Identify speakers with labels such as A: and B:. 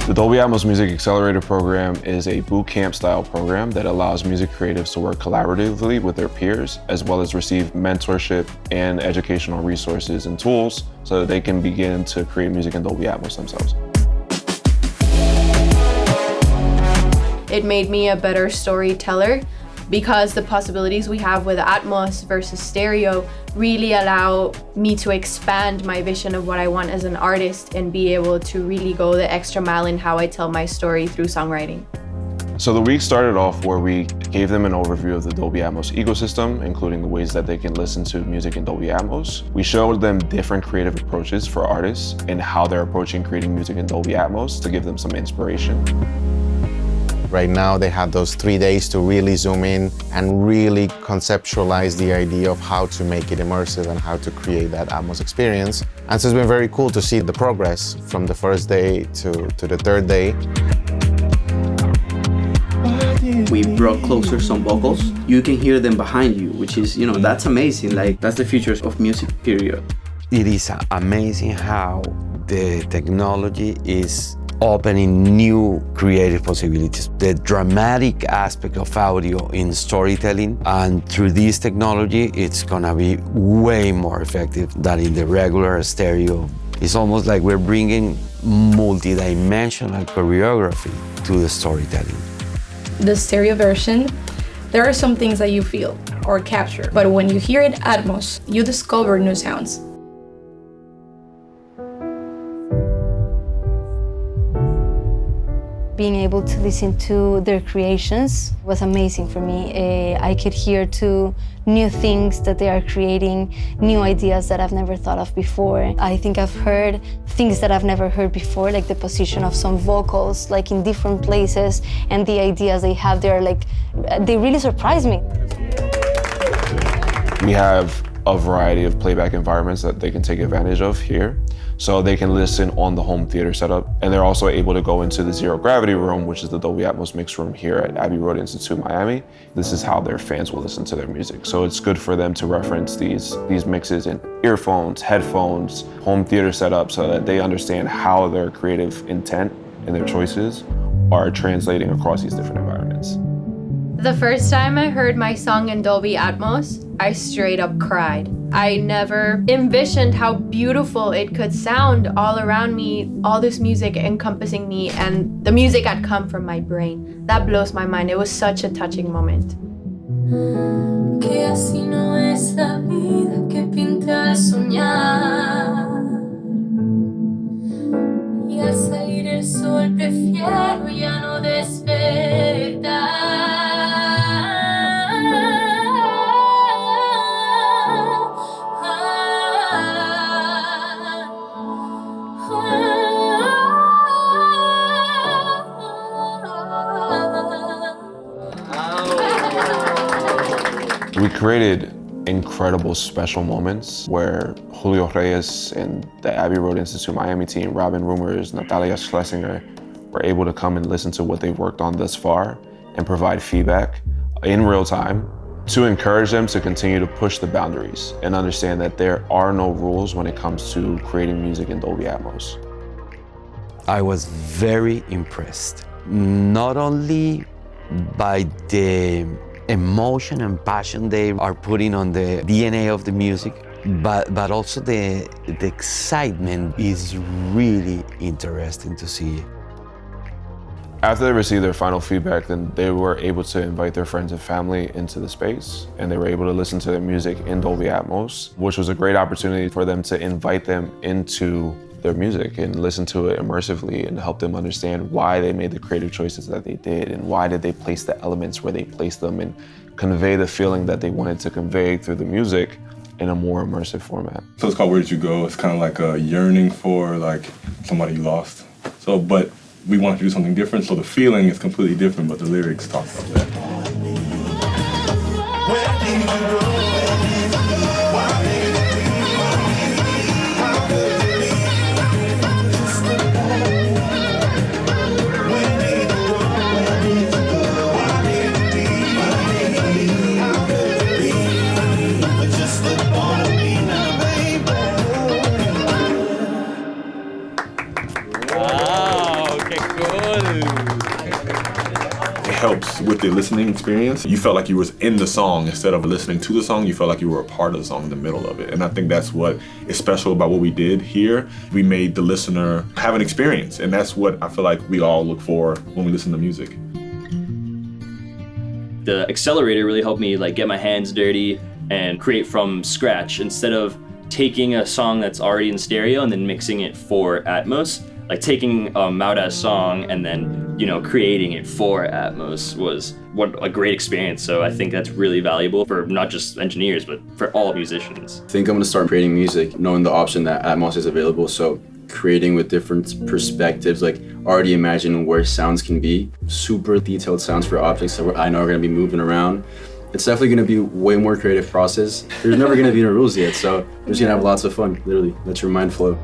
A: The Dolby Atmos Music Accelerator program is a boot camp style program that allows music creatives to work collaboratively with their peers, as well as receive mentorship and educational resources and tools so that they can begin to create music in Dolby Atmos themselves.
B: It made me a better storyteller because the possibilities we have with Atmos versus stereo really allow me to expand my vision of what I want as an artist and be able to really go the extra mile in how I tell my story through songwriting.
A: So the week started off where we gave them an overview of the Dolby Atmos ecosystem, including the ways that they can listen to music in Dolby Atmos. We showed them different creative approaches for artists and how they're approaching creating music in Dolby Atmos to give them some inspiration.
C: Right now, they have those 3 days to really zoom in and really conceptualize the idea of how to make it immersive and how to create that Atmos experience. And so it's been very cool to see the progress from the first day to the third day.
D: We brought closer some vocals. You can hear them behind you, which is, that's amazing. Like, that's the future of music, period.
E: It is amazing how the technology is opening new creative possibilities. The dramatic aspect of audio in storytelling, and through this technology, it's gonna be way more effective than in the regular stereo. It's almost like we're bringing multi-dimensional choreography to the storytelling.
F: The stereo version, there are some things that you feel or capture, but when you hear it Atmos, you discover new sounds.
G: Being able to listen to their creations was amazing for me. I could hear two new things that they are creating, new ideas that I've never thought of before. I think I've heard things that I've never heard before, like the position of some vocals, like in different places, and the ideas they have there, they really surprise me.
A: We have a variety of playback environments that they can take advantage of here. So they can listen on the home theater setup, and they're also able to go into the zero gravity room, which is the Dolby Atmos mix room here at Abbey Institute, Miami. This is how their fans will listen to their music. So it's good for them to reference these mixes in earphones, headphones, home theater setup, so that they understand how their creative intent and their choices are translating across these different environments.
B: The first time I heard my song in Dolby Atmos, I straight up cried. I never envisioned how beautiful it could sound all around me, all this music encompassing me, and the music had come from my brain. That blows my mind. It was such a touching moment.
H: Que así no es la vida que pinta al soñar. Y al salir el sol prefiero ya no despertar.
A: We created incredible special moments where Julio Reyes and the Abbey Road Institute Miami team, Robin Rumors, Natalia Schlesinger, were able to come and listen to what they've worked on thus far and provide feedback in real time to encourage them to continue to push the boundaries and understand that there are no rules when it comes to creating music in Dolby Atmos.
E: I was very impressed, not only by the emotion and passion they are putting on the DNA of the music, but also the excitement is really interesting to see.
A: After they received their final feedback, then they were able to invite their friends and family into the space, and they were able to listen to their music in Dolby Atmos, which was a great opportunity for them to invite them into their music and listen to it immersively and help them understand why they made the creative choices that they did and why did they place the elements where they placed them and convey the feeling that they wanted to convey through the music in a more immersive format.
I: So it's called Where Did You Go? It's kind of like a yearning for somebody you lost. But we wanted to do something different, so the feeling is completely different, but the lyrics talk about that. Where did you go? helps with the listening experience. You felt like you was in the song instead of listening to the song. You felt like you were a part of the song in the middle of it. And I think that's what is special about what we did here. We made the listener have an experience, and that's what I feel like we all look for when we listen to music.
J: The Accelerator really helped me like get my hands dirty and create from scratch instead of taking a song that's already in stereo and then mixing it for Atmos. Like taking a Maudas song and then, you know, creating it for Atmos was what a great experience. So I think that's really valuable for not just engineers, but for all musicians.
K: I think I'm gonna start creating music, knowing the option that Atmos is available. So creating with different perspectives, like already imagining where sounds can be, super detailed sounds for objects that I know are gonna be moving around. It's definitely gonna be way more creative process. There's never gonna be no rules yet, so we're just gonna have lots of fun, literally. Let your mind flow.